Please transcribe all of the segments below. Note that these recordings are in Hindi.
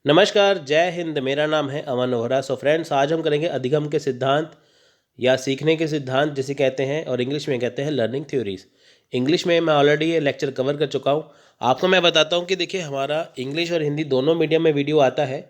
नमस्कार, जय हिंद। मेरा नाम है अमन वोहरा। सो फ्रेंड्स, आज हम करेंगे अधिगम के सिद्धांत या सीखने के सिद्धांत जिसे कहते हैं, और इंग्लिश में कहते हैं लर्निंग थ्योरीज। इंग्लिश में मैं ऑलरेडी ये लेक्चर कवर कर चुका हूँ। आपको मैं बताता हूँ कि देखिए, हमारा इंग्लिश और हिंदी दोनों मीडियम में वीडियो आता है।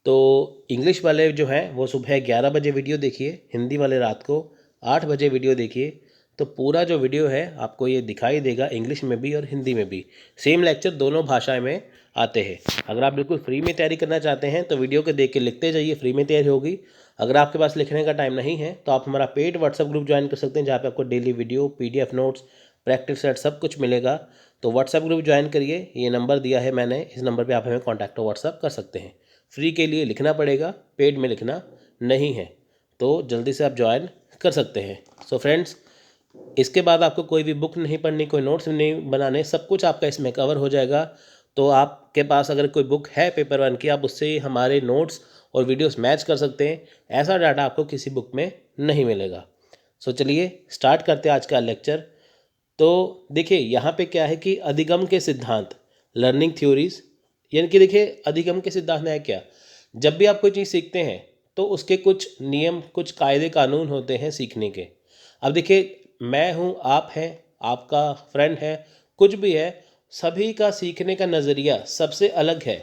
तो इंग्लिश वाले जो हैं वो सुबह 11 बजे वीडियो देखिए, हिंदी वाले रात को 8 बजे वीडियो देखिए। तो पूरा जो वीडियो है आपको ये दिखाई देगा, इंग्लिश में भी और हिंदी में भी। सेम लेक्चर दोनों भाषाएं में आते हैं। अगर आप बिल्कुल फ्री में तैयारी करना चाहते हैं तो वीडियो को देख के लिखते जाइए, फ्री में तैयारी होगी। अगर आपके पास लिखने का टाइम नहीं है तो आप हमारा पेड व्हाट्सएप ग्रुप ज्वाइन कर सकते हैं, जहाँ पे आपको daily video, PDF notes, practice set सब कुछ मिलेगा। तो व्हाट्सएप ग्रुप ज्वाइन करिए, ये नंबर दिया है मैंने, इस नंबर पे आप हमें कॉन्टैक्ट और व्हाट्सएप कर सकते हैं। फ्री के लिए लिखना पड़ेगा, पेड में लिखना नहीं है। तो जल्दी से आप ज्वाइन कर सकते हैं। सो फ्रेंड्स, इसके बाद आपको कोई भी बुक नहीं पढ़नी, कोई नोट्स नहीं बनाने, सब कुछ आपका इसमें कवर हो जाएगा। तो आपके पास अगर कोई बुक है पेपर वन की, आप उससे हमारे नोट्स और वीडियोस मैच कर सकते हैं। ऐसा डाटा आपको किसी बुक में नहीं मिलेगा। सो चलिए स्टार्ट करते हैं आज का लेक्चर। तो देखिए, यहाँ पे क्या है कि अधिगम के सिद्धांत, लर्निंग थ्योरीज, यानी कि देखिए अधिगम के सिद्धांत है क्या। जब भी आप कोई चीज़ सीखते हैं तो उसके कुछ नियम, कुछ कायदे कानून होते हैं सीखने के। अब देखिए, मैं हूँ, आप हैं, आपका फ्रेंड है, कुछ भी है, सभी का सीखने का नज़रिया सबसे अलग है।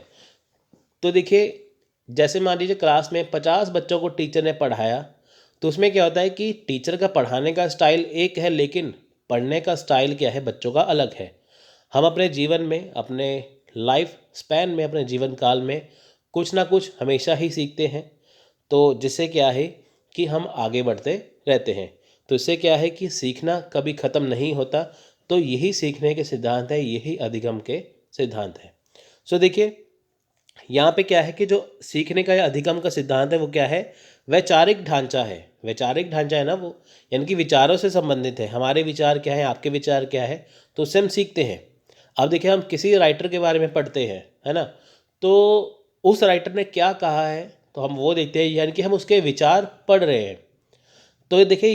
तो देखिए, जैसे मान लीजिए क्लास में 50 बच्चों को टीचर ने पढ़ाया, तो उसमें क्या होता है कि टीचर का पढ़ाने का स्टाइल एक है, लेकिन पढ़ने का स्टाइल क्या है, बच्चों का अलग है। हम अपने जीवन में, अपने लाइफ स्पैन में, अपने जीवन काल में कुछ ना कुछ हमेशा ही सीखते हैं। तो जिससे क्या है कि हम आगे बढ़ते रहते हैं। तो इससे क्या है कि सीखना कभी ख़त्म नहीं होता। तो यही सीखने के सिद्धांत है, यही अधिगम के सिद्धांत है। सो देखिए, यहाँ पे क्या है कि जो सीखने का या अधिगम का सिद्धांत है वो क्या है, वैचारिक ढांचा है। वैचारिक ढांचा है ना वो, यानी कि विचारों से संबंधित है। हमारे विचार क्या है, आपके विचार क्या है, तो उससे हम सीखते हैं। अब देखिए, हम किसी राइटर के बारे में पढ़ते हैं, है ना, तो उस राइटर ने क्या कहा है तो हम वो देखते हैं, यानी कि हम उसके विचार पढ़ रहे हैं। तो ये देखिए,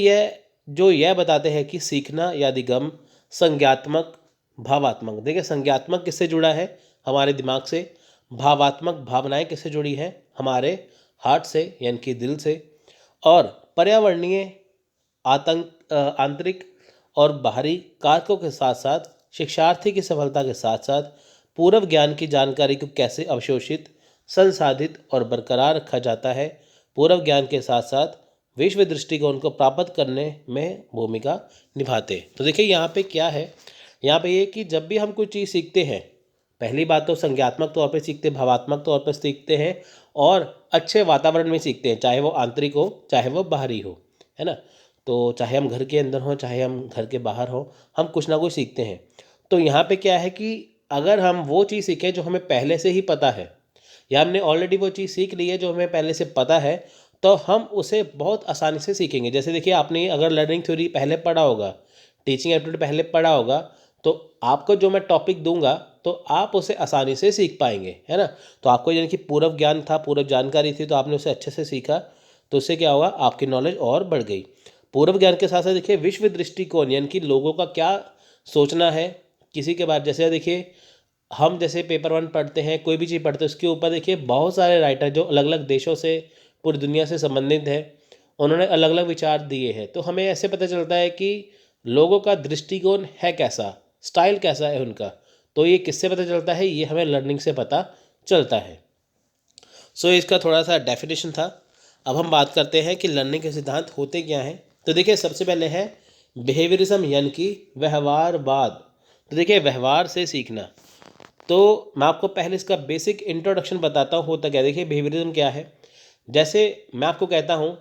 यह बताते हैं कि सीखना या अधिगम संज्ञात्मक, भावात्मक। देखिए, संज्ञात्मक किससे जुड़ा है, हमारे दिमाग से। भावात्मक, भावनाएं किससे जुड़ी हैं, हमारे हार्ट से, यानी कि दिल से। और पर्यावरणीय, आंतरिक और बाहरी कारकों के साथ साथ शिक्षार्थी की सफलता के साथ साथ पूर्व ज्ञान की जानकारी को कैसे अवशोषित, संसाधित और बरकरार रखा जाता है, पूर्व ज्ञान के साथ साथ विश्व दृष्टिकोण को प्राप्त करने में भूमिका निभाते। तो देखिए, यहाँ पे क्या है, यहाँ पे ये कि जब भी हम कोई चीज़ सीखते हैं, पहली बात तो संज्ञात्मक तौर पे सीखते हैं, भावात्मक तौर पर सीखते हैं, और अच्छे वातावरण में सीखते हैं, चाहे वो आंतरिक हो चाहे वो बाहरी हो, है ना। तो चाहे हम घर के अंदर हों चाहे हम घर के बाहर हों, हम कुछ ना कुछ सीखते हैं। तो यहाँ पे क्या है कि अगर हम वो चीज़ सीखें जो हमें पहले से ही पता है, या हमने ऑलरेडी वो चीज़ सीख ली है जो हमें पहले से पता है, तो हम उसे बहुत आसानी से सीखेंगे। जैसे देखिए, आपने अगर लर्निंग थ्योरी पहले पढ़ा होगा, टीचिंग एप्टीट्यूड पहले पढ़ा होगा, तो आपको जो मैं टॉपिक दूंगा तो आप उसे आसानी से सीख पाएंगे, है ना। तो आपको यानी कि पूर्व ज्ञान था, पूर्व जानकारी थी, तो आपने उसे अच्छे से सीखा। तो उससे क्या होगा, आपकी नॉलेज और बढ़ गई। पूर्व ज्ञान के साथ साथ देखिए विश्व दृष्टिकोण, यानी कि लोगों का क्या सोचना है किसी के बारे। जैसे देखिए, हम जैसे पेपर वन पढ़ते हैं, कोई भी चीज़ पढ़ते हैं, उसके ऊपर देखिए बहुत सारे राइटर जो अलग अलग देशों से, पूरी दुनिया से संबंधित है, उन्होंने अलग अलग विचार दिए हैं। तो हमें ऐसे पता चलता है कि लोगों का दृष्टिकोण है कैसा, स्टाइल कैसा है उनका। तो ये किससे पता चलता है, ये हमें लर्निंग से पता चलता है। सो इसका थोड़ा सा डेफिनेशन था। अब हम बात करते हैं कि लर्निंग के सिद्धांत होते क्या हैं। तो देखिए, सबसे पहले है बिहेवियरिज्म, यानी कि व्यवहारवाद। तो देखिए, व्यवहार से सीखना। तो मैं आपको पहले इसका बेसिक इंट्रोडक्शन बताता हूँ होता क्या। देखिए, बिहेवियरिज्म क्या है। जैसे मैं आपको कहता हूँ,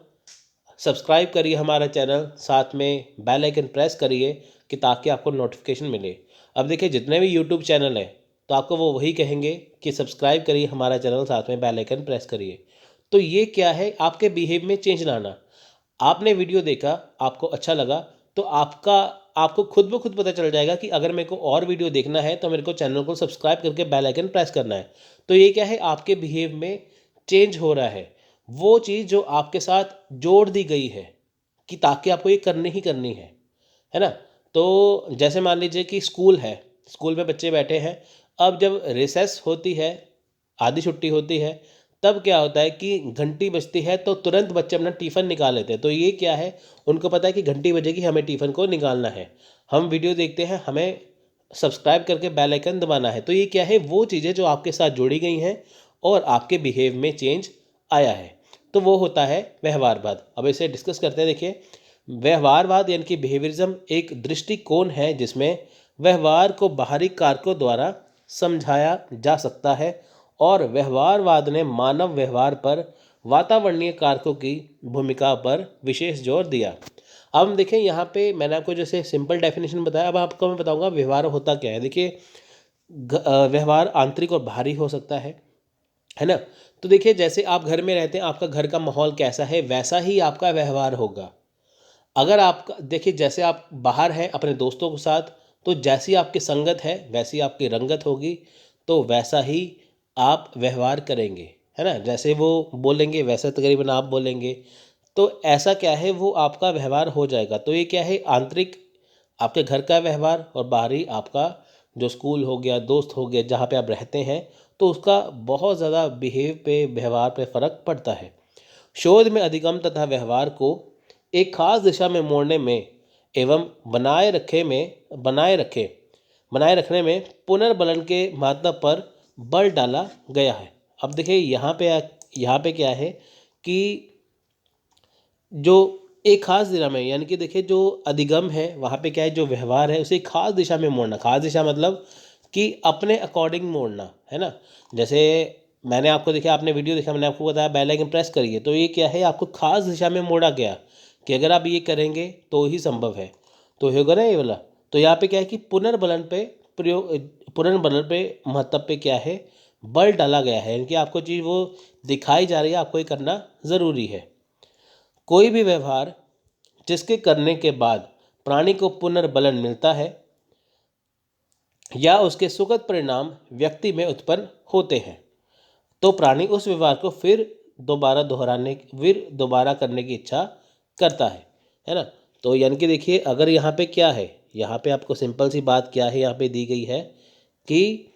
सब्सक्राइब करिए हमारा चैनल, साथ में बेल आइकन प्रेस करिए कि ताकि आपको नोटिफिकेशन मिले। अब देखिए, जितने भी यूट्यूब चैनल हैं तो आपको वो वही कहेंगे कि सब्सक्राइब करिए हमारा चैनल, साथ में बेल आइकन प्रेस करिए। तो ये क्या है, आपके बिहेव में चेंज लाना। आपने वीडियो देखा, आपको अच्छा लगा, तो आपको खुद ब खुद पता चल जाएगा कि अगर मेरे को और वीडियो देखना है तो मेरे को चैनल को सब्सक्राइब करके बेल आइकन प्रेस करना है। तो ये क्या है, आपके बिहेव में चेंज हो रहा है। वो चीज़ जो आपके साथ जोड़ दी गई है कि ताकि आपको ये करनी ही करनी है ना। तो जैसे मान लीजिए कि स्कूल है, स्कूल में बच्चे बैठे हैं। अब जब रिसेस होती है, आधी छुट्टी होती है, तब क्या होता है कि घंटी बजती है तो तुरंत बच्चे अपना टिफ़िन निकाल लेते हैं। तो ये क्या है, उनको पता है कि घंटी बजेगी, हमें टिफ़िन को निकालना है। हम वीडियो देखते हैं, हमें सब्सक्राइब करके बेल आइकन दबाना है। तो ये क्या है, वो चीज़ें जो आपके साथ जुड़ी गई हैं और आपके बिहेव में चेंज आया है, तो वो होता है व्यवहारवाद। अब इसे डिस्कस करते हैं। देखिए, व्यवहारवाद यानी कि बिहेवियरिज्म एक दृष्टिकोण है जिसमें व्यवहार को बाहरी कारकों द्वारा समझाया जा सकता है, और व्यवहारवाद ने मानव व्यवहार पर वातावरणीय कारकों की भूमिका पर विशेष जोर दिया। अब हम देखें, यहाँ पे मैंने आपको जैसे सिंपल डेफिनेशन बताया, अब आपको मैं बताऊंगा व्यवहार होता क्या है। देखिए, व्यवहार आंतरिक और बाहरी हो सकता है ना। तो देखिए, जैसे आप घर में रहते हैं, आपका घर का माहौल कैसा है वैसा ही आपका व्यवहार होगा। अगर आपका देखिए, जैसे आप बाहर हैं अपने दोस्तों के साथ, तो जैसी आपकी संगत है वैसी आपकी रंगत होगी, तो वैसा ही आप व्यवहार करेंगे, है ना। जैसे वो बोलेंगे वैसे तकरीबन आप बोलेंगे, तो ऐसा क्या है, वो आपका व्यवहार हो जाएगा। तो ये क्या है, आंतरिक आपके घर का व्यवहार और बाहरी आपका जो स्कूल हो गया, दोस्त हो गया, जहाँ पे आप रहते हैं, तो उसका बहुत ज़्यादा बिहेव पे, व्यवहार पे फ़र्क पड़ता है। शोध में अधिगम तथा व्यवहार को एक खास दिशा में मोड़ने में एवं बनाए रखने में पुनर्बलन के महत्व पर बल डाला गया है। अब देखिए, यहाँ पे क्या है कि जो एक खास दिशा में, यानी कि देखिए जो अधिगम है वहाँ पे क्या है, जो व्यवहार है उसे एक खास दिशा में मोड़ना। खास दिशा मतलब कि अपने अकॉर्डिंग मोड़ना, है ना। जैसे मैंने आपको देखिए, आपने वीडियो देखा, मैंने आपको बताया बेल आइकन प्रेस करिए, तो ये क्या है, आपको खास दिशा में मोड़ा गया कि अगर आप ये करेंगे तो ही संभव है, तो होगा ना ये वाला। तो यहाँ पे क्या है कि पुनर्बलन पे महत्व पे क्या है, बल डाला गया है, यानी कि आपको चीज़ वो दिखाई जा रही है, आपको ये करना ज़रूरी है। कोई भी व्यवहार जिसके करने के बाद प्राणी को पुनर्बलन मिलता है या उसके सुखद परिणाम व्यक्ति में उत्पन्न होते हैं, तो प्राणी उस व्यवहार को फिर दोबारा करने की इच्छा करता है ना। तो यानी कि देखिए, अगर यहाँ पे क्या है, यहाँ पे आपको सिंपल सी बात क्या है यहाँ पे दी गई है कि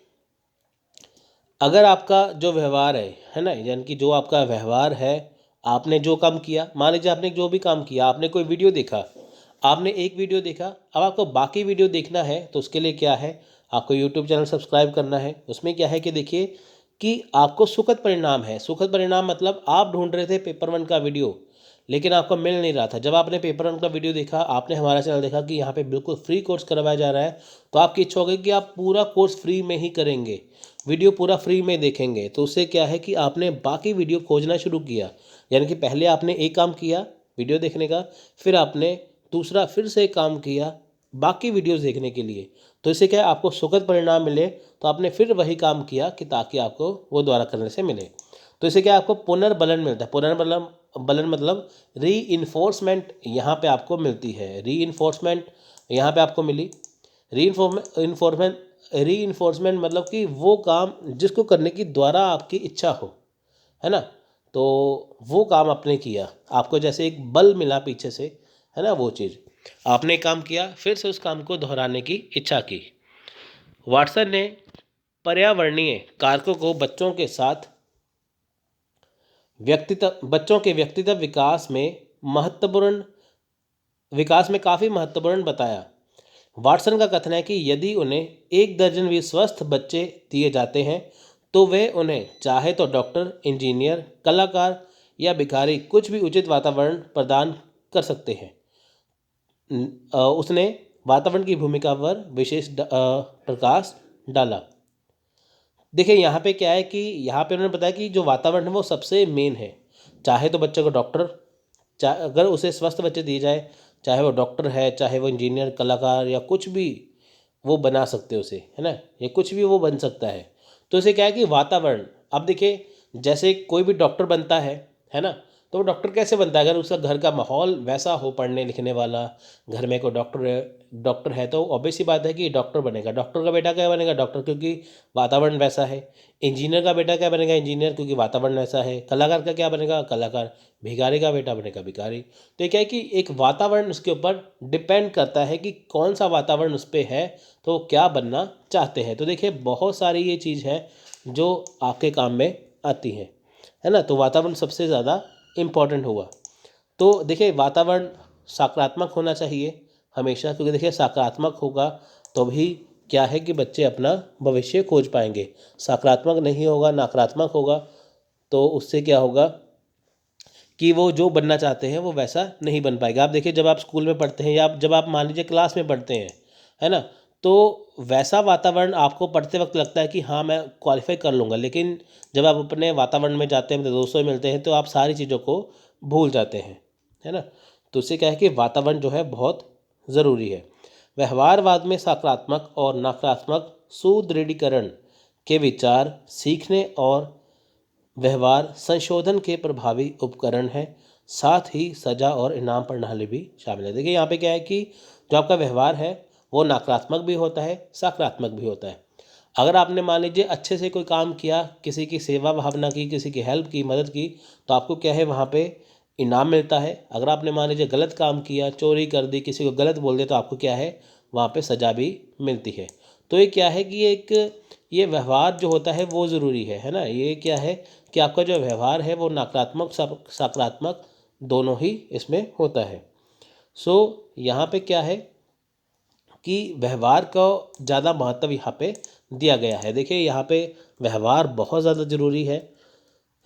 अगर आपका जो व्यवहार है ना, यानी कि जो आपका व्यवहार है, आपने जो काम किया, मान लीजिए आपने जो भी काम किया, आपने कोई वीडियो देखा, आपने एक वीडियो देखा, अब आपको बाकी वीडियो देखना है, तो उसके लिए क्या है, आपको यूट्यूब चैनल सब्सक्राइब करना है। उसमें क्या है कि देखिए कि आपको सुखद परिणाम है। सुखद परिणाम मतलब आप ढूंढ रहे थे पेपर वन का वीडियो, लेकिन आपको मिल नहीं रहा था। जब आपने पेपर वन का वीडियो देखा, आपने हमारा चैनल देखा कि यहाँ पे बिल्कुल फ्री कोर्स करवाया जा रहा है, तो आपकी इच्छा हो गई कि आप पूरा कोर्स फ्री में ही करेंगे, वीडियो पूरा फ्री में देखेंगे। तो उससे क्या है कि आपने बाकी वीडियो खोजना शुरू किया, यानी कि पहले आपने एक काम किया वीडियो देखने का, फिर आपने दूसरा फिर से काम किया बाकी वीडियोस देखने के लिए। तो इससे क्या है, आपको सुखद परिणाम मिले, तो आपने फिर वही काम किया कि ताकि आपको वो दोबारा करने से मिले। तो इससे क्या, आपको पुनर्बलन मिलता है। पुनर्बलन बलन मतलब री इन्फोर्समेंट यहाँ पे आपको मिलती है। री इन्फोर्समेंट यहाँ पे आपको मिली। री इन्फोर्समेंट मतलब कि वो काम जिसको करने की द्वारा आपकी इच्छा हो, है ना। तो वो काम आपने किया, आपको जैसे एक बल मिला पीछे से, है ना। वो चीज़ आपने काम किया, फिर से उस काम को दोहराने की इच्छा की। वाटसन ने पर्यावरणीय कारकों को बच्चों के व्यक्तित्व विकास में काफ़ी महत्वपूर्ण बताया। वाटसन का कथन है कि यदि उन्हें 1 दर्जन भी स्वस्थ बच्चे दिए जाते हैं, तो वे उन्हें चाहे तो डॉक्टर, इंजीनियर, कलाकार या भिखारी कुछ भी उचित वातावरण प्रदान कर सकते हैं। उसने वातावरण की भूमिका पर विशेष प्रकाश डाला। देखिए, यहाँ पे क्या है कि यहाँ पे उन्होंने बताया कि जो वातावरण है वो सबसे मेन है। चाहे तो बच्चे को डॉक्टर, चाहे अगर उसे स्वस्थ बच्चे दिए जाए, चाहे वो डॉक्टर है, चाहे वो इंजीनियर, कलाकार या कुछ भी वो बना सकते हो उसे, है ना। ये कुछ भी वो बन सकता है। तो इसे क्या है कि वातावरण, अब देखिए जैसे कोई भी डॉक्टर बनता है ना, तो वो डॉक्टर कैसे बनता है, अगर उसका घर का माहौल वैसा हो, पढ़ने लिखने वाला, घर में कोई डॉक्टर है तो ऑब्वियस सी बात है कि डॉक्टर बनेगा। डॉक्टर का बेटा क्या बनेगा, डॉक्टर, क्योंकि वातावरण वैसा है। इंजीनियर का बेटा क्या बनेगा, इंजीनियर, क्योंकि वातावरण वैसा है। कलाकार का क्या बनेगा, कलाकार। भिखारी का बेटा बनेगा भिखारी। तो ये क्या है कि एक वातावरण उसके ऊपर डिपेंड करता है कि कौन सा वातावरण उस पर है, तो क्या बनना चाहते हैं। तो देखिए, बहुत सारी ये चीज़ है जो आपके काम में आती हैं, है ना। तो वातावरण सबसे ज़्यादा इम्पॉर्टेंट हुआ। तो देखिए वातावरण सकारात्मक होना चाहिए हमेशा, क्योंकि देखिए सकारात्मक होगा तो भी क्या है कि बच्चे अपना भविष्य खोज पाएंगे। सकारात्मक नहीं होगा, नकारात्मक होगा, तो उससे क्या होगा कि वो जो बनना चाहते हैं वो वैसा नहीं बन पाएगा। आप देखिए जब आप स्कूल में पढ़ते हैं या जब आप मान लीजिए क्लास में पढ़ते हैं, है ना, तो वैसा वातावरण आपको पढ़ते वक्त लगता है कि हाँ मैं क्वालिफाई कर लूँगा, लेकिन जब आप अपने वातावरण में जाते हैं, अपने दोस्तों में मिलते हैं, तो आप सारी चीज़ों को भूल जाते हैं, है ना। तो उससे क्या है कि वातावरण जो है बहुत ज़रूरी है। व्यवहारवाद में सकारात्मक और नकारात्मक सुदृढ़ीकरण के विचार सीखने और व्यवहार संशोधन के प्रभावी उपकरण हैं। साथ ही सजा और इनाम प्रणाली भी शामिल है। देखिए यहाँ पे क्या है कि जो आपका व्यवहार है वो नकारात्मक भी होता है, सकारात्मक भी होता है। अगर आपने मान लीजिए अच्छे से कोई काम किया, किसी की सेवा भावना की, किसी की हेल्प की, मदद की, तो आपको क्या है वहाँ पे इनाम मिलता है। अगर आपने मान लीजिए गलत काम किया, चोरी कर दी, किसी को गलत बोल दिया, तो आपको क्या है वहाँ पे सजा भी मिलती है। तो ये क्या है कि ये व्यवहार जो होता है वो ज़रूरी है ना। ये क्या है कि आपका जो व्यवहार है वो नकारात्मक सकारात्मक दोनों ही इसमें होता है। सो यहाँ पे क्या है कि व्यवहार का ज़्यादा महत्व यहाँ पे दिया गया है। देखिए यहाँ पे व्यवहार बहुत ज़्यादा ज़रूरी है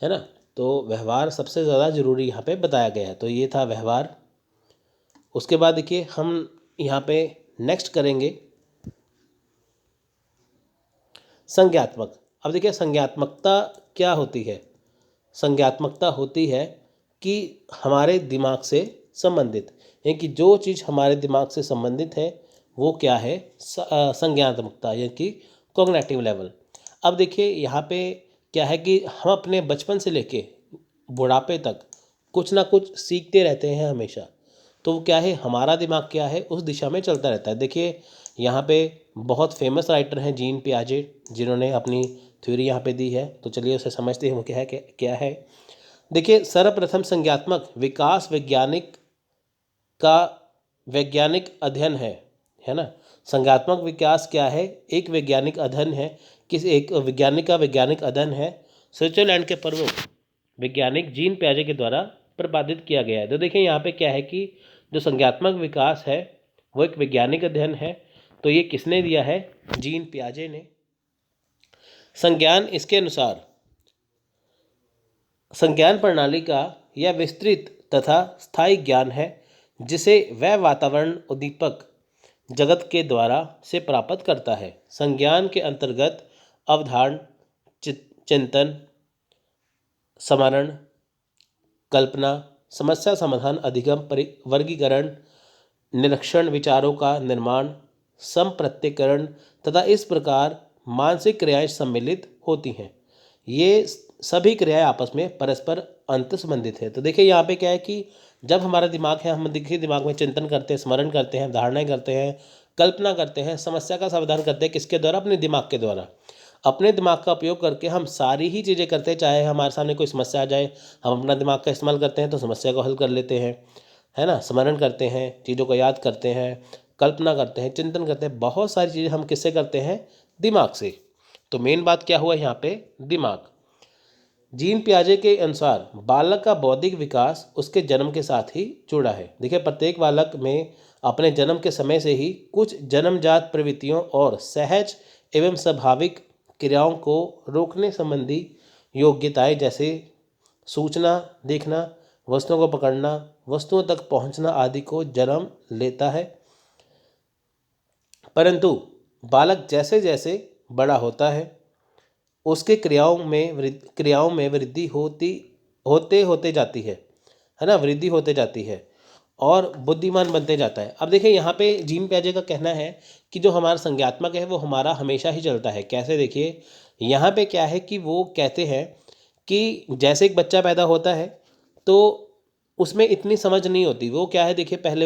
ना। तो व्यवहार सबसे ज़्यादा ज़रूरी यहाँ पे बताया गया है। तो ये था व्यवहार। उसके बाद देखिए हम यहाँ पे नेक्स्ट करेंगे संज्ञात्मक। अब देखिए संज्ञात्मकता क्या होती है। संज्ञात्मकता होती है कि हमारे दिमाग से संबंधित, यानी कि जो चीज़ हमारे दिमाग से संबंधित है वो क्या है संज्ञात्मकता, यानी कि कॉग्निटिव लेवल। अब देखिए यहाँ पे क्या है कि हम अपने बचपन से लेके बुढ़ापे तक कुछ ना कुछ सीखते रहते हैं हमेशा। तो वो क्या है हमारा दिमाग क्या है उस दिशा में चलता रहता है। देखिए यहाँ पे बहुत फेमस राइटर हैं जीन पियाजे, जिन्होंने अपनी थ्योरी यहाँ पे दी है। तो चलिए उसे समझते हैं वो क्या है। देखिए सर्वप्रथम संज्ञात्मक विकास का वैज्ञानिक अध्ययन है ना। संज्ञात्मक विकास क्या है, एक वैज्ञानिक अध्ययन है, एक वैज्ञानिक का वैज्ञानिक अध्ययन है, स्विट्जरलैंड के प्रमुख वैज्ञानिक जीन पियाजे के द्वारा प्रतिपादित किया गया है। तो देखिए यहाँ पे क्या है कि जो संज्ञात्मक विकास है वो एक वैज्ञानिक अध्ययन है। तो ये किसने दिया है, जीन पियाजे ने। संज्ञान इसके अनुसार संज्ञान प्रणाली का यह विस्तृत तथा स्थायी ज्ञान है जिसे वह वातावरण उद्दीपक जगत के द्वारा से प्राप्त करता है। संज्ञान के अंतर्गत अवधारण, चिंतन, स्मरण, कल्पना, समस्या समाधान, अधिगम, वर्गीकरण, निरीक्षण, विचारों का निर्माण, संप्रत्यकरण तथा इस प्रकार मानसिक क्रियाएं सम्मिलित होती हैं। ये सभी क्रियाएं आपस में परस्पर अंत संबंधित है। तो देखिए यहाँ पे क्या है कि जब हमारा दिमाग है, हम देखिए दिमाग में चिंतन करते हैं, स्मरण करते हैं, धारणाएं करते हैं, कल्पना करते हैं, समस्या का समाधान करते हैं, किसके द्वारा, अपने दिमाग के द्वारा। अपने दिमाग का उपयोग करके हम सारी ही चीज़ें करते हैं। चाहे हमारे सामने कोई समस्या आ जाए, हम अपना दिमाग का इस्तेमाल करते हैं तो समस्या को हल कर लेते हैं, है ना। स्मरण करते हैं, चीज़ों को याद करते हैं, कल्पना करते हैं, चिंतन करते हैं, बहुत सारी चीज़ें हम किससे करते हैं, दिमाग से। तो मेन बात क्या हुआ यहाँ पे, दिमाग। जीन पियाजे के अनुसार बालक का बौद्धिक विकास उसके जन्म के साथ ही जुड़ा है। देखिए प्रत्येक बालक में अपने जन्म के समय से ही कुछ जन्मजात प्रवृत्तियों और सहज एवं स्वाभाविक क्रियाओं को रोकने संबंधी योग्यताएं, जैसे सूचना, देखना, वस्तुओं को पकड़ना, वस्तुओं तक पहुंचना आदि को जन्म लेता है। परंतु बालक जैसे जैसे बड़ा होता है उसके क्रियाओं में वृद्धि होते होते जाती है ना, वृद्धि होते जाती है और बुद्धिमान बनते जाता है। अब देखिए यहाँ पे जीन पियाजे का कहना है कि जो हमारा संज्ञात्मक है वो हमारा हमेशा ही चलता है। कैसे, देखिए यहाँ पे क्या है कि वो कहते हैं कि जैसे एक बच्चा पैदा होता है तो उसमें इतनी समझ नहीं होती। वो क्या है, देखिए पहले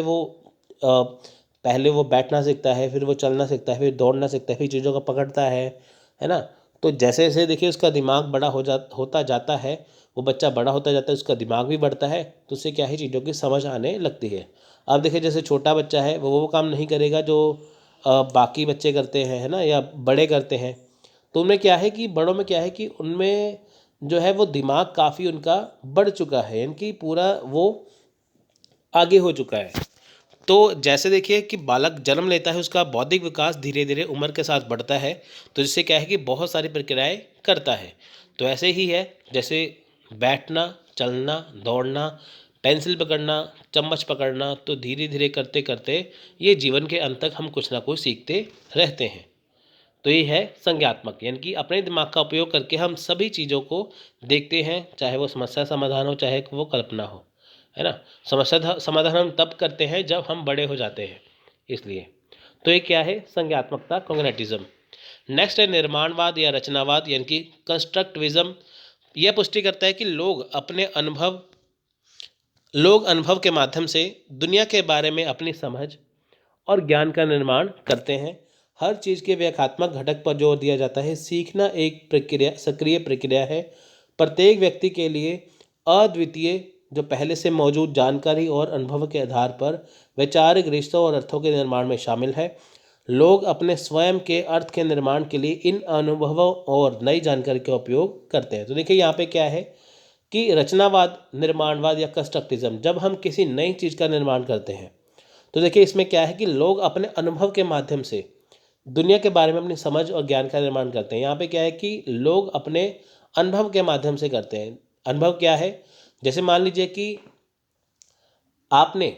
वो बैठना सीखता है, फिर वो चलना सीखता है, फिर दौड़ना सीखता है, फिर चीज़ों को पकड़ता है ना। तो जैसे जैसे देखिए उसका दिमाग बड़ा होता जाता है, वो बच्चा बड़ा होता जाता है, उसका दिमाग भी बढ़ता है, तो उससे क्या है चीज़ों की समझ आने लगती है। अब देखिए जैसे छोटा बच्चा है वो काम नहीं करेगा जो बाकी बच्चे करते हैं, है ना, या बड़े करते हैं। तो उनमें क्या है कि बड़ों में क्या है कि उनमें जो है वो दिमाग काफ़ी उनका बढ़ चुका है, यानी कि पूरा वो आगे हो चुका है। तो जैसे देखिए कि बालक जन्म लेता है, उसका बौद्धिक विकास धीरे धीरे उम्र के साथ बढ़ता है, तो जिससे क्या है कि बहुत सारी प्रक्रियाएं करता है। तो ऐसे ही है, जैसे बैठना, चलना, दौड़ना, पेंसिल पकड़ना, चम्मच पकड़ना, तो धीरे धीरे करते करते ये जीवन के अंत तक हम कुछ ना कुछ सीखते रहते हैं। तो ये है संज्ञात्मक, यानी कि अपने दिमाग का उपयोग करके हम सभी चीज़ों को देखते हैं, चाहे वो समस्या समाधान हो, चाहे वो कल्पना हो, है ना। समस्या समाधान हम तब करते हैं जब हम बड़े हो जाते हैं, इसलिए। तो ये क्या है, संज्ञात्मकता, कॉग्निटिज्म। नेक्स्ट है निर्माणवाद या रचनावाद, यानी कि कंस्ट्रक्टिविज्म। यह पुष्टि करता है कि लोग अनुभव के माध्यम से दुनिया के बारे में अपनी समझ और ज्ञान का निर्माण करते हैं। हर चीज़ के व्याख्यात्मक घटक पर जोर दिया जाता है। सीखना एक प्रक्रिया, सक्रिय प्रक्रिया है, प्रत्येक व्यक्ति के लिए अद्वितीय, जो पहले से मौजूद जानकारी और अनुभव के आधार पर वैचारिक रिश्तों और अर्थों के निर्माण में शामिल है। लोग अपने स्वयं के अर्थ के निर्माण के लिए इन अनुभवों और नई जानकारी का उपयोग करते हैं। तो देखिए यहाँ पे क्या है कि रचनावाद, निर्माणवाद या कंस्ट्रक्टिज्म, जब हम किसी नई चीज़ का निर्माण करते हैं, तो देखिए इसमें क्या है कि लोग अपने अनुभव के माध्यम से दुनिया के बारे में अपनी समझ और ज्ञान का निर्माण करते हैं। यहाँ पे क्या है कि लोग अपने अनुभव के माध्यम से करते हैं। अनुभव क्या है, जैसे मान लीजिए कि आपने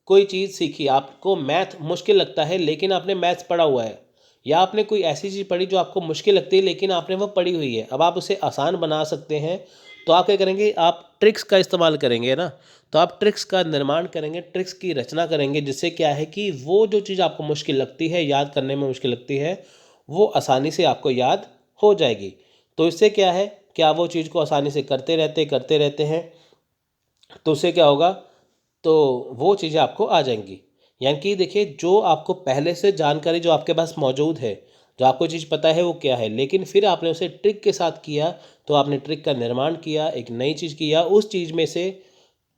कोई चीज़ सीखी, आपको मैथ मुश्किल लगता है लेकिन आपने मैथ्स पढ़ा हुआ है, या आपने कोई ऐसी चीज़ पढ़ी जो आपको मुश्किल लगती है लेकिन आपने वो पढ़ी हुई है, अब आप उसे आसान बना सकते हैं। तो आप क्या करेंगे, आप ट्रिक्स का इस्तेमाल करेंगे ना। तो आप ट्रिक्स का निर्माण करेंगे, ट्रिक्स की रचना करेंगे, जिससे क्या है कि वो जो चीज़ आपको मुश्किल लगती है, याद करने में मुश्किल लगती है, वो आसानी से आपको याद हो जाएगी। तो इससे क्या है कि आप वो चीज़ को आसानी से करते रहते हैं, तो उससे क्या होगा, तो वो चीज़ें आपको आ जाएंगी। यानी कि देखिए, जो आपको पहले से जानकारी जो आपके पास मौजूद है, जो आपको चीज़ पता है वो क्या है, लेकिन फिर आपने उसे ट्रिक के साथ किया, तो आपने ट्रिक का निर्माण किया, एक नई चीज़ किया, उस चीज़ में से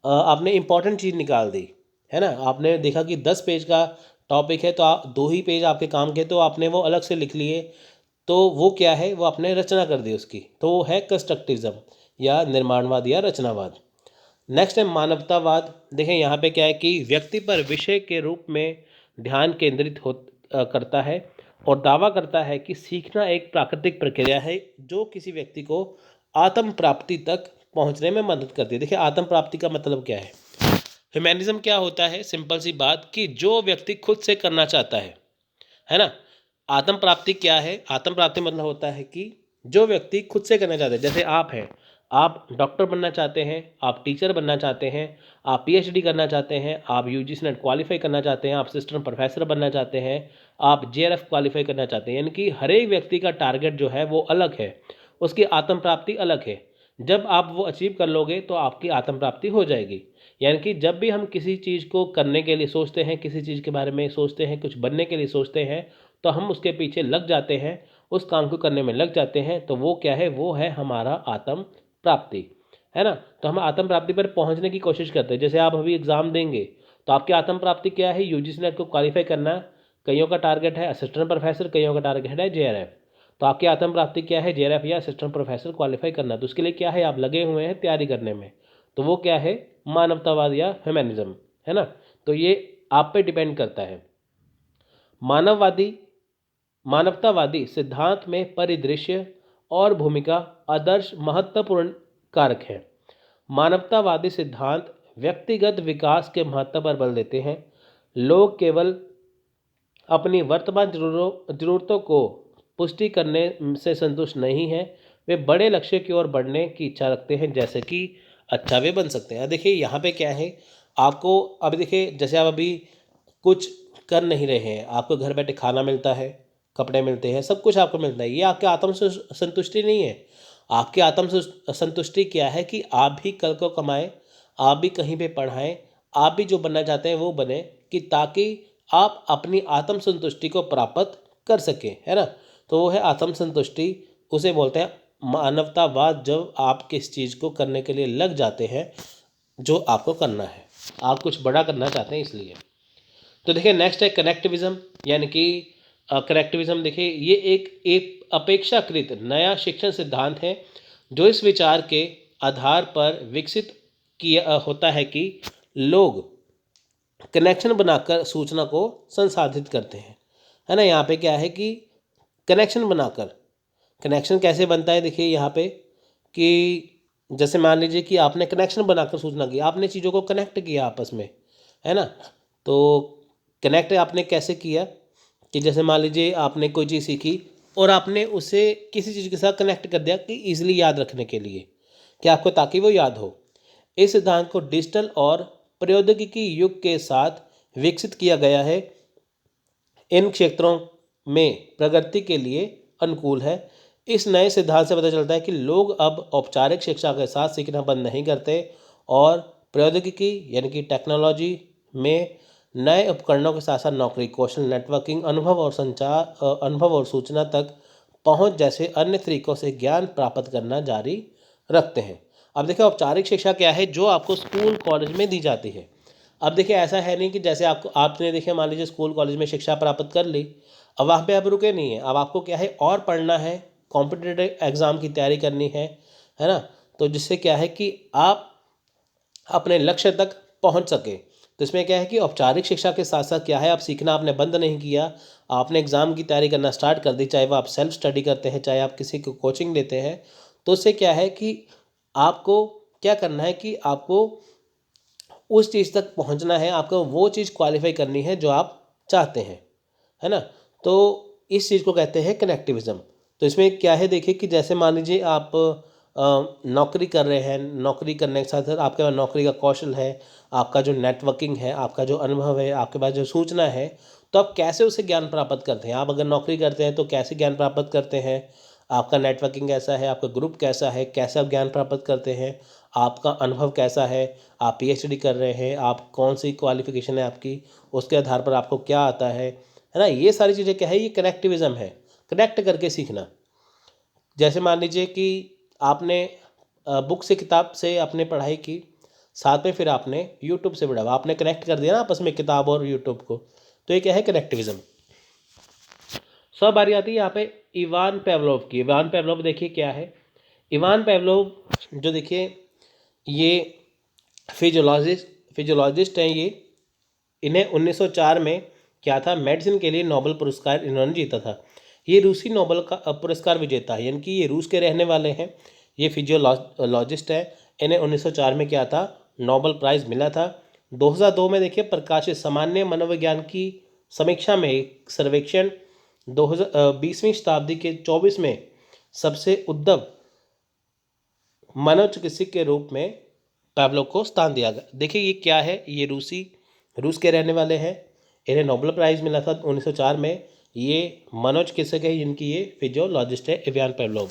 आपने इम्पॉर्टेंट चीज़ निकाल दी, है ना। आपने देखा कि 10 पेज का टॉपिक है, तो आप 2 ही पेज आपके काम के, तो आपने वो अलग से लिख लिए, तो वो क्या है, वो आपने रचना कर दी उसकी, तो वो है कंस्ट्रक्टिज्म या निर्माणवाद या रचनावाद। नेक्स्ट है मानवतावाद। देखें यहाँ पे क्या है कि व्यक्ति पर विषय के रूप में ध्यान केंद्रित करता है और दावा करता है कि सीखना एक प्राकृतिक प्रक्रिया है जो किसी व्यक्ति को आत्म प्राप्ति तक पहुँचने में मदद करती है। देखिए आत्म प्राप्ति का मतलब क्या है, ह्यूमैनिज्म क्या होता है, सिंपल सी बात कि जो व्यक्ति खुद से करना चाहता है ना। आत्म प्राप्ति क्या है, आत्म प्राप्ति मतलब होता है कि जो व्यक्ति खुद से करना चाहते हैं, जैसे आप हैं, आप डॉक्टर बनना चाहते हैं, आप टीचर बनना चाहते हैं, आप पीएचडी करना चाहते हैं, आप यूजीसी नेट क्वालिफाई करना चाहते हैं, आप असिस्टेंट प्रोफेसर बनना चाहते हैं, आप जेआरएफ क्वालिफाई करना चाहते हैं, यानी कि हर एक व्यक्ति का टारगेट जो है वो अलग है, उसकी आत्म प्राप्ति अलग है। जब आप वो अचीव कर लोगे तो आपकी आत्म प्राप्ति हो जाएगी। यानी कि जब भी हम किसी चीज़ को करने के लिए सोचते हैं, किसी चीज़ के बारे में सोचते हैं, कुछ बनने के लिए सोचते हैं, तो हम उसके पीछे लग जाते हैं, उस काम को करने में लग जाते हैं, तो वो क्या है, वो है हमारा आत्म प्राप्ति, है ना। तो हम आत्म प्राप्ति पर पहुंचने की कोशिश करते हैं। जैसे आप अभी एग्ज़ाम देंगे, तो आपकी आत्म प्राप्ति क्या है, यूजीसी नेट को क्वालिफाई करना। कईयों का टारगेट है असिस्टेंट प्रोफेसर, कईयों का टारगेट है जेआरएफ। तो आपकी आत्म प्राप्ति क्या है, जेआरएफ या असिस्टेंट प्रोफेसर क्वालिफाई करना। तो उसके लिए क्या है, आप लगे हुए हैं तैयारी करने में, तो वो क्या है, मानवतावाद या ह्यूमैनिज्म, है ना। तो ये आप पे डिपेंड करता है। मानववादी मानवतावादी सिद्धांत में परिदृश्य और भूमिका आदर्श महत्वपूर्ण कारक है। मानवतावादी सिद्धांत व्यक्तिगत विकास के महत्व पर बल देते हैं। लोग केवल अपनी वर्तमान जरूरतों को पुष्टि करने से संतुष्ट नहीं हैं, वे बड़े लक्ष्य की ओर बढ़ने की इच्छा रखते हैं, जैसे कि अच्छा वे बन सकते हैं। देखिए यहाँ पे क्या है, आपको अभी देखिए, जैसे आप अभी कुछ कर नहीं रहे हैं, आपको घर बैठे खाना मिलता है, कपड़े मिलते हैं, सब कुछ आपको मिलता है, ये आपके आत्म संतुष्टि नहीं है। आपकी आत्म संतुष्टि क्या है कि आप भी कल को कमाएं, आप भी कहीं पे पढ़ाएं, आप भी जो बनना चाहते हैं वो बने, कि ताकि आप अपनी आत्म संतुष्टि को प्राप्त कर सकें, है ना। तो वो है आत्म संतुष्टि, उसे बोलते हैं मानवतावाद। जब आप किस चीज़ को करने के लिए लग जाते हैं जो आपको करना है, आप कुछ बड़ा करना चाहते हैं इसलिए। तो देखिए नेक्स्ट है कनेक्टिविज्म, यानी कि कनेक्टिविज्म। देखिए ये एक अपेक्षाकृत नया शिक्षण सिद्धांत है जो इस विचार के आधार पर विकसित किया होता है कि लोग कनेक्शन बनाकर सूचना को संसाधित करते हैं, है ना। यहाँ पे क्या है कि कनेक्शन बनाकर, कनेक्शन कैसे बनता है देखिए यहाँ पे कि जैसे मान लीजिए कि आपने कनेक्शन बनाकर सूचना की, आपने चीज़ों को कनेक्ट किया आपस में, है ना। तो कनेक्ट आपने कैसे किया कि जैसे मान लीजिए आपने कोई चीज़ सीखी और आपने उसे किसी चीज़ के साथ कनेक्ट कर दिया कि इजीली याद रखने के लिए, कि आपको ताकि वो याद हो। इस सिद्धांत को डिजिटल और प्रौद्योगिकी युग के साथ विकसित किया गया है, इन क्षेत्रों में प्रगति के लिए अनुकूल है। इस नए सिद्धांत से पता चलता है कि लोग अब औपचारिक शिक्षा के साथ सीखना बंद नहीं करते और प्रौद्योगिकी यानी कि टेक्नोलॉजी में नए उपकरणों के साथ साथ नौकरी, कौशल, नेटवर्किंग, अनुभव और सूचना तक पहुंच जैसे अन्य तरीकों से ज्ञान प्राप्त करना जारी रखते हैं। अब देखिए औपचारिक शिक्षा क्या है, जो आपको स्कूल कॉलेज में दी जाती है। अब देखिए ऐसा है नहीं कि जैसे आपने देखिए मान लीजिए स्कूल कॉलेज में शिक्षा प्राप्त कर ली, अब वहाँ पे आप रुके नहीं है, अब आपको क्या है और पढ़ना है, कॉम्पिटिटिव एग्ज़ाम की तैयारी करनी है ना। तो जिससे क्या है कि आप अपने लक्ष्य तक पहुँच सके। तो इसमें क्या है कि औपचारिक शिक्षा के साथ साथ क्या है, आप सीखना आपने बंद नहीं किया, आपने एग्ज़ाम की तैयारी करना स्टार्ट कर दी, चाहे वो आप सेल्फ स्टडी करते हैं, चाहे आप किसी को कोचिंग लेते हैं। तो उससे क्या है कि आपको क्या करना है कि आपको उस चीज़ तक पहुंचना है, आपको वो चीज़ क्वालिफाई करनी है जो आप चाहते हैं, है ना। तो इस चीज़ को कहते हैं कनेक्टिविज़्म। तो इसमें क्या है देखिए कि जैसे मान लीजिए आप नौकरी कर रहे हैं, नौकरी करने के साथ साथ आपके पास नौकरी का कौशल है, आपका जो नेटवर्किंग है, आपका जो अनुभव है, आपके पास जो सूचना है, तो आप कैसे उसे ज्ञान प्राप्त करते हैं। आप अगर नौकरी करते हैं तो कैसे ज्ञान प्राप्त करते हैं, आपका नेटवर्किंग कैसा है, आपका ग्रुप कैसा है, कैसे आप ज्ञान प्राप्त करते हैं, आपका अनुभव कैसा है, आप पीएचडी कर रहे हैं, आप कौन सी क्वालिफिकेशन है आपकी, उसके आधार पर आपको क्या आता है ना। ये सारी चीज़ें क्या है, ये कनेक्टिविज़्म है, कनेक्ट करके सीखना। जैसे मान लीजिए कि आपने बुक से, किताब से आपने पढ़ाई की, साथ में फिर आपने यूट्यूब से पढ़ा, आपने कनेक्ट कर दिया ना आपस में किताब और यूट्यूब को, तो ये क्या है कनेक्टिविज़्म। सब बारी आती है यहाँ पे इवान पेवलोव की। इवान पेवलोव देखिए क्या है, इवान पेवलोव जो देखिए ये फिजियोलॉजिस्ट हैं ये। इन्हें 1904 में क्या था, मेडिसिन के लिए नोबेल पुरस्कार इन्होंने जीता था। ये रूसी नोबेल का पुरस्कार विजेता है, यानी कि ये रूस के रहने वाले हैं, ये फिजियोलॉजिस्ट है। इन्हें 1904 में क्या था, नोबेल प्राइज़ मिला था। 2002 में देखिए प्रकाशित सामान्य मनोविज्ञान की समीक्षा में एक सर्वेक्षण 20वीं शताब्दी के 24 में सबसे उद्दव मनोचिकित्सक के रूप में पावलोव को स्थान दिया गया। देखिए ये क्या है, ये रूस के रहने वाले हैं, इन्हें नोबेल प्राइज़ मिला था 1904 में। ये मनोचिकित्सक है, जिनकी ये फिजियोलॉजिस्ट है इवान पेवलोव।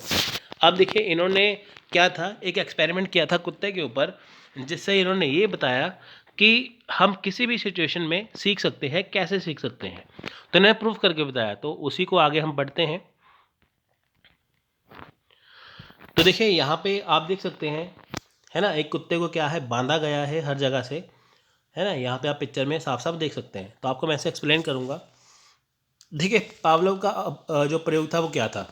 अब देखिए इन्होंने क्या था, एक एक्सपेरिमेंट किया था कुत्ते के ऊपर, जिससे इन्होंने ये बताया कि हम किसी भी सिचुएशन में सीख सकते हैं, कैसे सीख सकते हैं। तो इन्होंने प्रूफ करके बताया, तो उसी को आगे हम बढ़ते हैं। तो देखिए यहाँ पे आप देख सकते हैं, है ना, एक कुत्ते को क्या है, बांधा गया है हर जगह से, है ना। यहाँ पे आप पिक्चर में साफ साफ देख सकते हैं। तो आपको मैं ऐसे एक्सप्लेन करूँगा। देखिए पावलोव का जो प्रयोग था वो क्या था।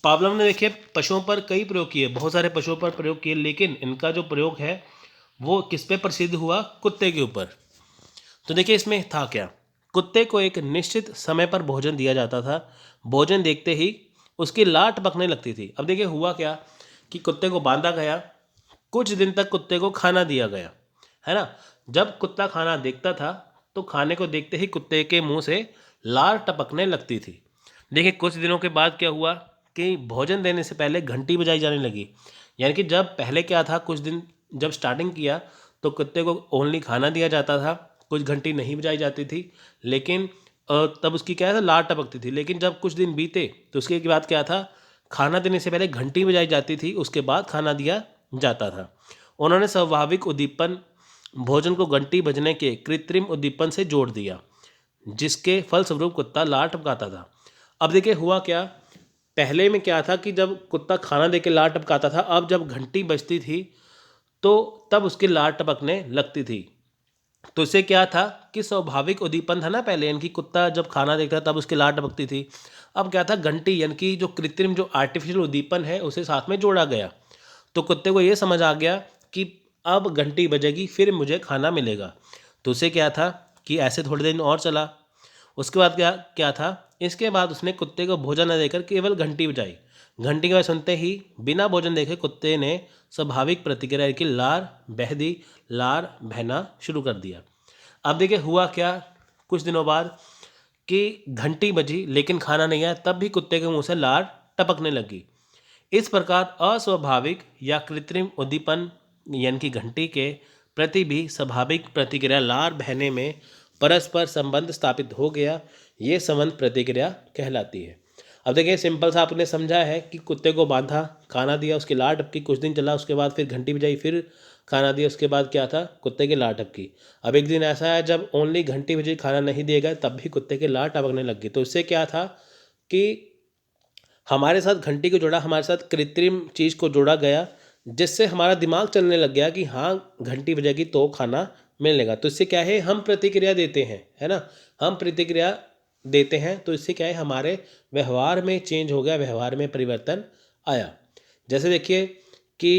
पावलोव ने देखिए पशुओं पर कई प्रयोग किए, बहुत सारे पशुओं पर प्रयोग किए, लेकिन इनका जो प्रयोग है वो किस पे प्रसिद्ध हुआ, कुत्ते के ऊपर। तो देखिए इसमें था क्या, कुत्ते को एक निश्चित समय पर भोजन दिया जाता था, भोजन देखते ही उसकी लार टपकने लगती थी। अब देखिए हुआ क्या कि कुत्ते को बांधा गया, कुछ दिन तक कुत्ते को खाना दिया गया, है ना। जब कुत्ता खाना देखता था तो खाने को देखते ही कुत्ते के मुंह से लार टपकने लगती थी। देखिए कुछ दिनों के बाद क्या हुआ कि भोजन देने से पहले घंटी बजाई जाने लगी। यानी कि जब पहले क्या था, कुछ दिन जब स्टार्टिंग किया तो कुत्ते को ओनली खाना दिया जाता था, कुछ घंटी नहीं बजाई जाती थी, लेकिन तब उसकी क्या था, लार टपकती थी। लेकिन जब कुछ दिन बीते तो उसके बाद क्या था, खाना देने से पहले घंटी बजाई जाती थी, उसके बाद खाना दिया जाता था। उन्होंने स्वाभाविक उद्दीपन भोजन को घंटी बजने के कृत्रिम उद्दीपन से जोड़ दिया, जिसके फलस्वरूप कुत्ता लार टपकाता था। अब देखिए हुआ क्या, पहले में क्या था कि जब कुत्ता खाना दे के लार टपकाता था, अब जब घंटी बजती थी तो तब उसकी लार टपकने लगती थी। तो इससे क्या था कि स्वाभाविक उद्दीपन था ना पहले, इनकी कुत्ता जब खाना देखता तब उसकी लार टपकती थी। अब क्या था, घंटी यानी कि जो कृत्रिम जो आर्टिफिशियल उद्दीपन है उसे साथ में जोड़ा गया। तो कुत्ते को ये समझ आ गया कि अब घंटी बजेगी फिर मुझे खाना मिलेगा। तो उसे क्या था कि ऐसे थोड़े दिन और चला। उसके बाद क्या क्या था, इसके बाद उसने कुत्ते को भोजन न देकर केवल घंटी बजाई। घंटी की आवाज़ सुनते ही बिना भोजन देखे कुत्ते ने स्वाभाविक प्रतिक्रिया की लार बह दी, लार बहना शुरू कर दिया। अब देखिए हुआ क्या, कुछ दिनों बाद कि घंटी बजी लेकिन खाना नहीं आया, तब भी कुत्ते के मुंह से लार टपकने लगी। इस प्रकार अस्वाभाविक या कृत्रिम उद्दीपन यानी कि घंटी के प्रति भी स्वाभाविक प्रतिक्रिया लार बहने में परस्पर संबंध स्थापित हो गया। ये संबंध प्रतिक्रिया कहलाती है। अब देखिए सिंपल सा आपने समझा है कि कुत्ते को बांधा, खाना दिया, उसकी लार टपकी, कुछ दिन चला, उसके बाद फिर घंटी बजाई, फिर खाना दिया, उसके बाद क्या था, कुत्ते की लार टपकी। अब एक दिन ऐसा है जब ओनली घंटी बजी, खाना नहीं दिया गया, तब भी कुत्ते की लार टपकने लग गई। तो इससे क्या था कि हमारे साथ घंटी को जोड़ा, हमारे साथ कृत्रिम चीज़ को जोड़ा गया, जिससे हमारा दिमाग चलने लग गया कि हाँ घंटी बजेगी तो खाना मिलेगा। तो इससे क्या है, हम प्रतिक्रिया देते हैं, है ना, हम प्रतिक्रिया देते हैं। तो इससे क्या है, हमारे व्यवहार में चेंज हो गया, व्यवहार में परिवर्तन आया। जैसे देखिए कि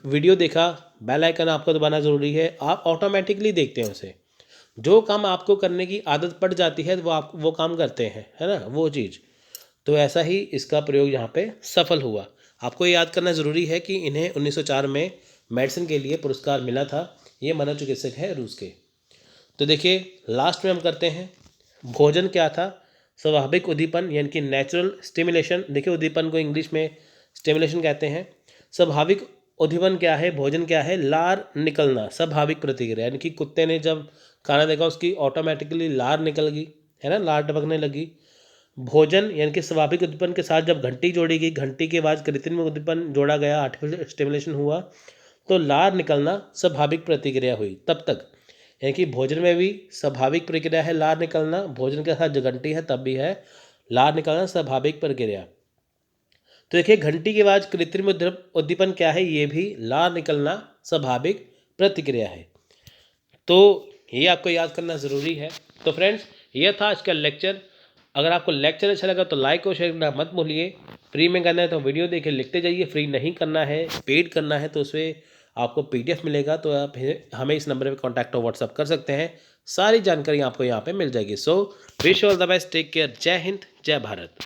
वीडियो देखा, बेल आइकन आपको दबाना ज़रूरी है, आप ऑटोमेटिकली देखते हैं उसे। जो काम आपको करने की आदत पड़ जाती है वो काम करते हैं, है ना, वो चीज़। तो ऐसा ही इसका प्रयोग यहाँ पे सफल हुआ। आपको ये याद करना ज़रूरी है कि इन्हें 1904 में मेडिसिन के लिए पुरस्कार मिला था। ये मनोचिकित्सक है रूस के। तो देखिए लास्ट में हम करते हैं, भोजन क्या था, स्वाभाविक उद्दीपन यानी कि नेचुरल स्टिमुलेशन। देखिए उद्दीपन को इंग्लिश में स्टिमुलेशन कहते हैं। स्वाभाविक उद्दीपन क्या है, भोजन क्या है, लार निकलना, स्वाभाविक प्रतिक्रिया यानी कि कुत्ते ने जब खाना देखा उसकी ऑटोमेटिकली लार निकल गई, है ना, लार टपकने लगी। भोजन यानी कि स्वाभाविक उद्दीपन के साथ जब घंटी जोड़ी गई, घंटी के बाद कृत्रिम उद्दीपन जोड़ा गया, आर्टिफिशियल स्टिमुलेशन हुआ, तो लार निकलना स्वाभाविक प्रतिक्रिया हुई। तब तक यानी कि भोजन में भी स्वाभाविक प्रक्रिया है लार निकलना, भोजन के साथ जो घंटी है तब भी है लार निकलना स्वाभाविक प्रक्रिया। तो देखिए घंटी के बाद कृत्रिम उद्दीपन क्या है, ये भी लार निकलना स्वाभाविक प्रतिक्रिया है। तो ये आपको याद करना ज़रूरी है। तो फ्रेंड्स ये था आज का लेक्चर। अगर आपको लेक्चर अच्छा लगा तो लाइक और शेयर करना मत भूलिए। फ्री में करना है तो वीडियो देखे लिखते जाइए, फ्री नहीं करना है, पेड करना है तो उसमें आपको PDF मिलेगा। तो आप हमें इस नंबर पे कांटेक्ट और व्हाट्सअप कर सकते हैं, सारी जानकारी आपको यहाँ पे मिल जाएगी। So wish all the best, take care, जय हिंद, जय भारत।